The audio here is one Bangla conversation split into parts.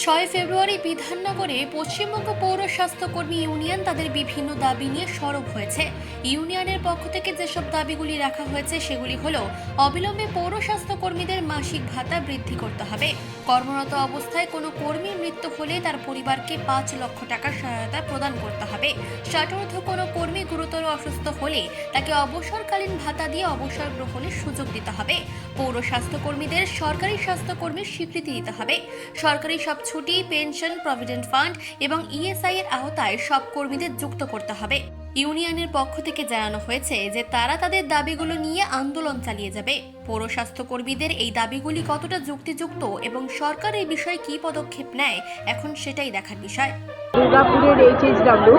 6 ফেব্রুয়ারি বিধাননগরে পশ্চিমবঙ্গ পৌর স্বাস্থ্যকর্মী ইউনিয়ন তাদের বিভিন্ন দাবি নিয়ে সরব হয়েছে। ইউনিয়নের পক্ষ থেকে যেসব দাবিগুলি রাখা হয়েছে সেগুলি হলো অবিলম্বে পৌর স্বাস্থ্যকর্মীদের মাসিক ভাতা বৃদ্ধি করতে হবে, কর্মরত অবস্থায় কোনো কর্মীর মৃত্যু হলে তার পরিবারকে 5 লক্ষ টাকা সহায়তা প্রদান করতে হবে, ষাটোর্ধ্ব কোনো কর্মী গুরুতর অসুস্থ হলে তাকে অবসরকালীন ভাতা দিয়ে অবসর গ্রহণের সুযোগ দিতে হবে, পৌর স্বাস্থ্যকর্মীদের সরকারি স্বাস্থ্যকর্মীর স্বীকৃতি দিতে হবে, সরকারি সব ছুটি, পেনশন, প্রভিডেন্ট ফান্ড এবং ইএসআই এর আওতায় সব কর্মীদের যুক্ত করতে হবে। ইউনিয়নের পক্ষ থেকে জানানো হয়েছে যে তারা তাদের দাবিগুলো নিয়ে আন্দোলন চালিয়ে যাবে। পৌর স্বাস্থ্যকর্মীদের এই দাবিগুলি কতটা যুক্তিযুক্ত এবং সরকার এই বিষয়ে কী পদক্ষেপ নেয় এখন সেটাই দেখার বিষয়। দুর্গাপুরের HSW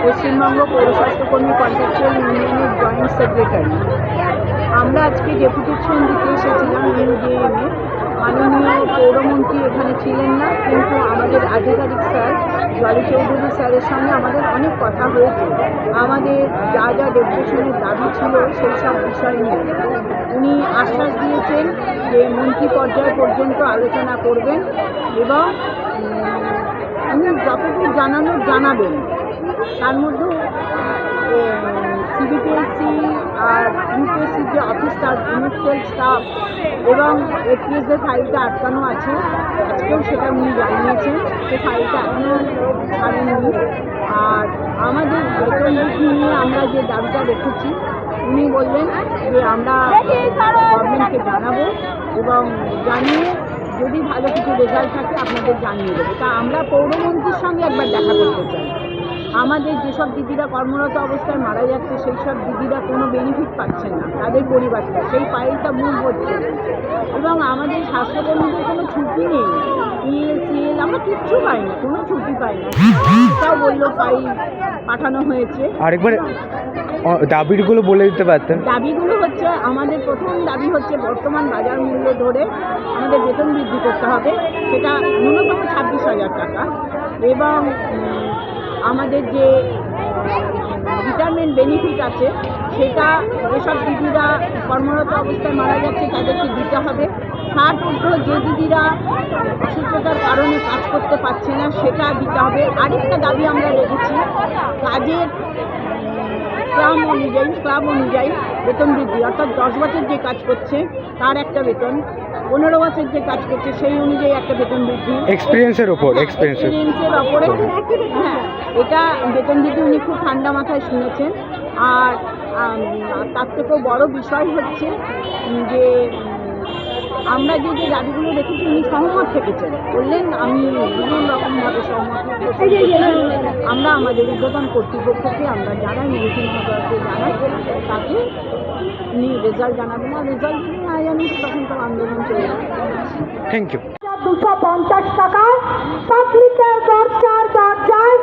পশ্চিমবঙ্গ পৌর স্বাস্থ্যকর্মী কন্ট্রাকচুয়াল ইউনিয়নের জয়েন্ট সেক্রেটারি। আমরা আজকে ডেপুটেশন দিতে এসেছিলাম ইউজিএমে। মাননীয় পৌরমন্ত্রী এখানে ছিলেন না, কিন্তু আমাদের আধিকারিক স্যার জলি চৌধুরী স্যারের সঙ্গে আমাদের অনেক কথা হয়েছে। আমাদের যা যা ডেপুটেশনের দাবি ছিল সেই সব বিষয় নিয়ে উনি আশ্বাস দিয়েছেন যে মন্ত্রী পর্যায় পর্যন্ত আলোচনা করবেন এবং উনি যতটুকু জানাবেন। তার মধ্যে সিবিপিএসসি আর ইউপিএসসির যে অফিস স্টাফ, ইউনিভার্সাল স্টাফ এবং এপিএসের ফাইলটা আটকানো আছে, আজকেও সেটা উনি জানিয়েছেন। সে ফাইলটা এখনও ছাড়েননি। আর আমাদের বেতন বৃদ্ধি নিয়ে আমরা যে দাবিটা রেখেছি, উনি বললেন যে আমরা গভর্নমেন্টকে জানাবো এবং জানিয়ে যদি ভালো কিছু রেজাল্ট থাকে আপনাদের জানিয়ে দেবো। তা আমরা পৌরমন্ত্রীর সঙ্গে একবার দেখা করতে চাই। আমাদের যেসব দিদিরা কর্মরত অবস্থায় মারা যাচ্ছে সেই সব দিদিরা কোনো বেনিফিট পাচ্ছে না, তাদের পরিবারটা সেই ফাইলটা মুভ হচ্ছে এবং আমাদের স্বাস্থ্যকর্মীদের কোনো ছুটি নেই, ইএসএল আমরা কিচ্ছু পাই না, কোনো ছুটি পাই না। সেটাও বললো ফাইল পাঠানো হয়েছে। আরেকবার দাবিগুলো বলে দিতে পারতেন? দাবিগুলো হচ্ছে, আমাদের প্রথম দাবি হচ্ছে বর্তমান বাজার মূল্য ধরে আমাদের বেতন বৃদ্ধি করতে হবে, সেটা ন্যূনতম 26,000 টাকা। এবং আমাদের যে রিটায়ারমেন্ট বেনিফিট আছে সেটা যেসব দিদিরা কর্মরত অবস্থায় মারা যাচ্ছে তাদেরকে দিতে হবে। 60 ঊর্ধ্ব যে দিদিরা অসুস্থতার কারণে কাজ করতে পারছে না সেটা দিতে হবে। আরেকটা দাবি আমরা রেখেছি, কাজের স্ল্যাব অনুযায়ী বেতন বৃদ্ধি, অর্থাৎ 10 বছর যে কাজ করছে তার একটা বেতন, 15 বছর যে কাজ করছে সেই অনুযায়ী একটা বেতন বৃদ্ধি, এক্সপিরিয়েন্সের ওপরে। হ্যাঁ, এটা বেতন বৃদ্ধি উনি খুব ঠান্ডা মাথায় শুনেছেন। আর তার থেকেও বড় বিষয় হচ্ছে যে আমরা যে যে দাবিগুলো রেখেছি উনি সহমত থেকেছেন, বললেন আমি বিভিন্ন রকমভাবে সহমত। আমরা আমাদের উদ্বোধন কর্তৃপক্ষকে আমরা জানাই, মেডিসিন সরকারকে জানাই, তাকে উনি রেজাল্ট জানাবেন। আর রেজাল্ট যদি না জানি তখন তো আন্দোলন চলে যাবে। Thank you. 250 টাকায় পাবলিকের দরজায়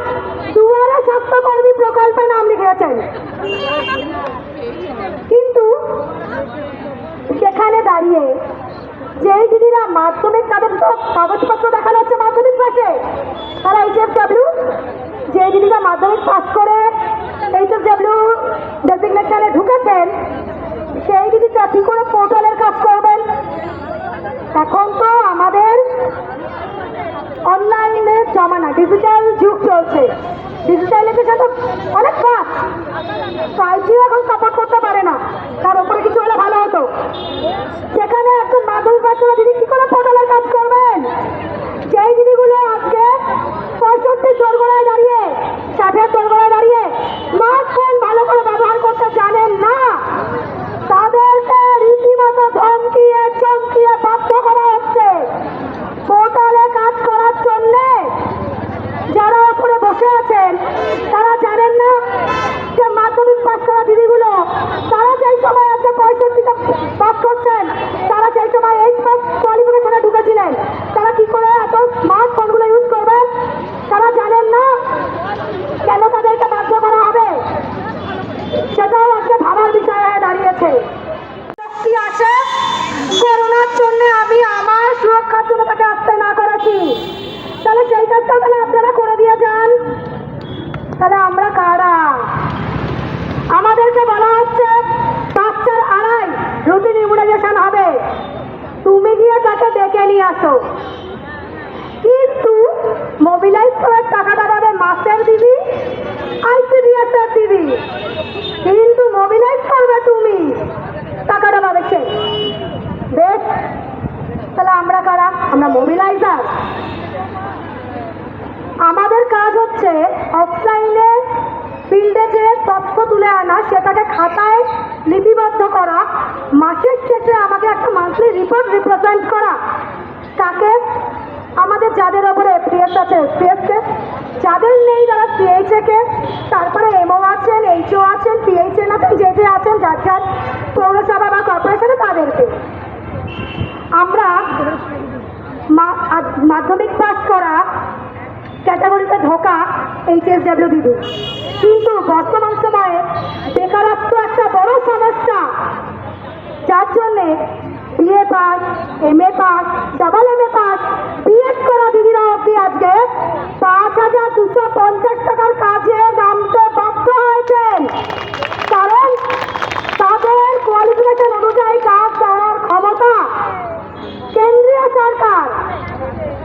দুয়ারে স্বাস্থ্যকর্মী প্রকল্পে নাম লিখিয়েছেন, কিন্তু সেখানে দাঁড়িয়ে যেই দিদিরা মাধ্যমিক, তাদের তো কাগজপত্র দেখানো হচ্ছে মাধ্যমিক পাশে, তারা HSW, যে দিদিরা মাধ্যমিক পাস করে HSW ডেজিগনেশনে ঢুকেছেন সেই দিদিটা কি করে পোর্টালের কাজ করবেন? এখন তো আমাদের অনলাইনে জমানা, ডিজিটাল যুগ চলছে, ডিজিটালাইজেশন তো অনেক কাজ, 5G এখন সাপোর্ট করতে পারে না, তার উপরে কিছু হলে ভালো হতো। সেখানে একজন মাধ্যমিক পাস করা দিদি কি করে পোর্টালের কাজ করবেন? যেই দিদিগুলো আজকে 65 দোরগোড়ায় দাঁড়িয়ে, 60 দোরগোড়ায় দাঁড়িয়ে স্মার্টফোন ভালো করে ব্যবহার করতে জানেন না, তাদেরকে রীতিমতো ধমকিয়ে চমকিয়ে বাধ্য করা হচ্ছে পোর্টালে কাজ করার জন্য। যারা উপরে বসে আছেন তারা জানেন না যে মাধ্যমিক পাস করা দিদিগুলো, তারা যেই সময় আছে 65টা পাস করছেন, তারা যেই সময় 8 পাস কোয়ালিফিকেশনে ঢুকেছিলেন, তারা কি করে এত স্মার্টফোনগুলো ইউজ করবেন তারা জানেন না। কেন তাদেরকে বাধ্য করা হবে সেটাও আজকে ভাবার বিষয় হয়ে দাঁড়িয়েছে। কি আছে করোনার জন্য আমি আমার সুরক্ষার জন্য তাকে আসতে না করেছি, তাহলে সেই কাজটা তাহলে আপনারা করে দিয়ে যান। তাহলে আমরা কারা? আমাদেরকে বলা হচ্ছে 5/4 রুটিন ইমিউনাইজেশন হবে, তুমি গিয়ে তাকে ডেকে নিয়ে আসো। কি ICDS এর দিদি, কিন্তু মোবিলাইজ করবে তুমি, টাকাটা পাবে সে। বেশ, তাহলে আমরা কারা? আমরা মোবিলাইজার। আমাদের কাজ হচ্ছে অফলাইনে ফিল্ডে যে তথ্য তুলে আনা, সেটাকে খাতায় লিপিবদ্ধ করা, মাসের শেষে আমাকে একটা মান্থলি রিপোর্ট রিপ্রেজেন্ট করা। তাকে আমাদের যাদের ওপরে এফপিএস আছে এফপিএসকে, যাদের নেই তারা সিএইচএকে, তারপরে এমও আছেন, এইচও আছেন, পিএইচএন আছেন, যে আছেন যার যার পৌরসভা বা কর্পোরেশনে তাদেরকে। আমরা মাধ্যমিক পাস করা, ক্যাটাগরিতে ঢোকা HSW দিদি, কিন্তু বর্তমান সময়ে বেকারত্ব একটা বড় সমস্যা, যার জন্যে BA pass, MA pass, double MA pass, BEd করা দিদিরা অবধি আজকে 5,250 টাকার কাজে নামতে বাধ্য হয়েছেন, কারণ তাদের কোয়ালিফিকেশন অনুযায়ী কাজ দেওয়ার ক্ষমতা কেন্দ্রীয় সরকার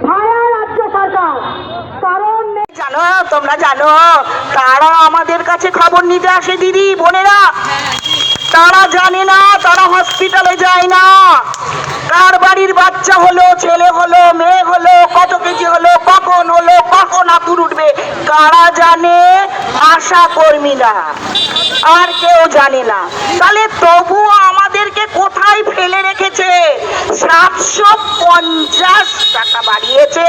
ভায়া রাজ্য সরকার। কারণ জানো, তোমরা জানো তারা আমাদের কাছে খবর নিতে আসে দিদি বোনেরা, তারা জানে না, তারা হসপিটালে যায় না কার বাড়ির বাচ্চা হলো, ছেলে হলো, মেয়ে হলো, কত কেজি হলো, কখন হলো, কখন আতুর উঠবে, কারা জানে? আশা কর্মীরা, আর কেউ জানে না। তাহলে তবুও আমাদেরকে কোথায় ফেলে রেখেছে? 750 টাকা বাড়িয়েছে,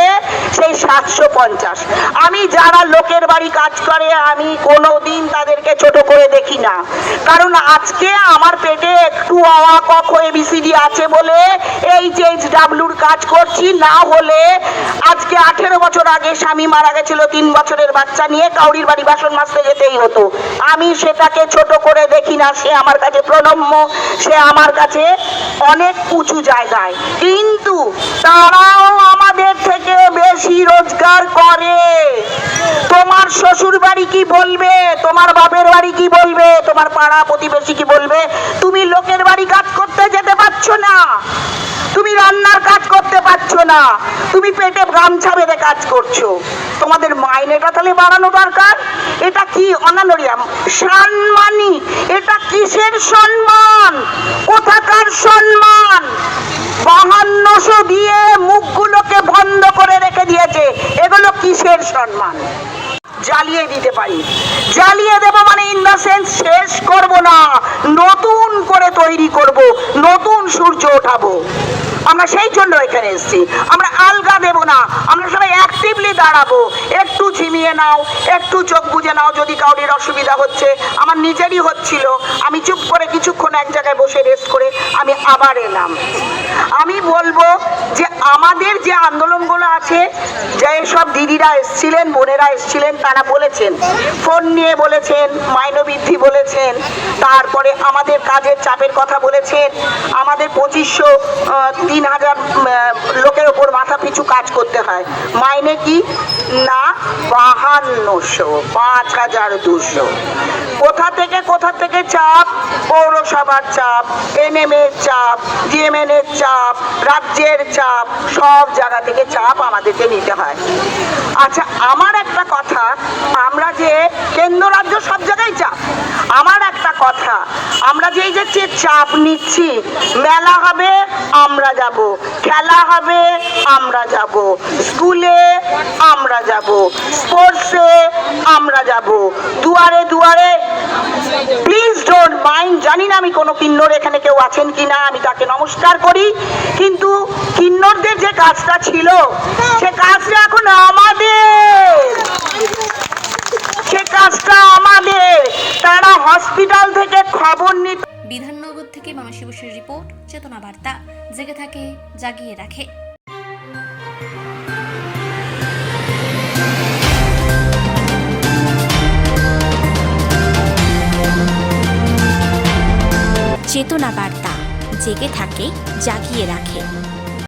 সেই 750। আমি যারা লোকের বাড়ি কাজ করে আমি কোনোদিন তাদেরকে ছোট করে দেখি না, কারণ আজকে আমার পেটে একটু আওয়া কক ABCD আছে বলে HHWর কাজ করছি, না হলে আজকে 18 বছর আগে স্বামী মারা গেছিল 3 বছরের বাচ্চা নিয়ে, কাউরির বাড়ি বাসন মাজতে যেতেই হতো। আমি সেটাকে ছোট করে দেখি না, সে আমার কাছে প্রণম্য, সে আমার কাছে অনেক উঁচু জায়গায়, কিন্তু তারাও আমাদের থেকে বেশি রোজগার করে। তোমার শ্বশুর বাড়ি কি বলবে, তোমার বাপের বাড়ি কি বলবে, তোমার পাড়া প্রতিবেশী কি বলবে? তুমি লোকের বাড়ি কাজ করতে যেতে পারছো না, তুমি রান্নার কাজ করতে পারছো না, তুমি পেটে গামছা বেঁধে কাজ করছো, তোমাদের মাইনেটা তাহলে বাড়ানো দরকার। এটা কি অনানোরিয়াম সম্মানী? এটা কিসের সম্মান? কোথাকার সম্মান? 5200 দিয়ে মুখগুলোকে বন্ধ করে রেখে দিয়েছে, এগুলো কিসের সম্মান? জ্বালিয়ে দিতে পারি, জ্বালিয়ে দেব মানে ইন দ্য সেন্স শেষ করব না, নতুন করে তৈরি করব, নতুন সূর্য ওঠাবো। আমরা সেই জন্য এখানে এসেছি, আমরা আলগা দেব না, আমরা সবাই অ্যাক্টিভলি দাঁড়াবো। একটু ঝিমিয়ে নাও, একটু চোখ বুজে নাও যদি কাউরির অসুবিধা হচ্ছে, আমার নিজেরই হচ্ছিল, আমি চুপ করে কিছুক্ষণ এক জায়গায় বসে রেস্ট করে আমি আবার এলাম। আমি বলবো যে আমাদের যে আন্দোলনগুলো আছে, যে সব দিদিরা এসছিলেন, বোনেরা এসছিলেন, তারা বলেছেন, ফোন নিয়ে বলেছেন, মাইনে বৃদ্ধি বলেছেন, তারপরে আমাদের কাজের চাপের কথা বলেছেন, আমাদের 2500-3000 লোকের ওপর মাথা পিছু কাজ করতে হয়, মাইনে কি না 5200, 5200। কোথা থেকে চাপ? পৌরসভার চাপ, NM এর চাপ, GMN এর চাপ, রাজ্যের চাপ, সব জায়গা থেকে চাপ আমাদেরকে নিতে হয়। আচ্ছা, আমার একটা কথা, আমরা যে কেন্দ্র রাজ্য সব জায়গায় চাপ, আমার একটা কথা, আমরা যে এই যে চাপ নিচ্ছি, মেলা হবে আমরা যাব, খেলা হবে আমরা যাব, স্কুলে আমরা যাব, স্পোর্টসে আমরা যাব, দুয়ারে দুয়ারে, প্লিজ ডোন্ট মাইন্ড, জানি না আমি কোনো কিন্নর এখানে কেউ আছেন কিনা, আমি তাকে নমস্কার করি, কিন্তু কিন্নরদের যে কাজটা ছিল সে কাজটা এখন আমাদের, সে কাজটা আমাদের। তারা হসপিটাল থেকে খবর নিতে। বিধাননগর থেকে মানসী বসুর রিপোর্ট, চেতনা বার্তা, জেগে থাকে জাগিয়ে রাখে। চেতনা বার্তা, জেগে থাকে জাগিয়ে রাখে।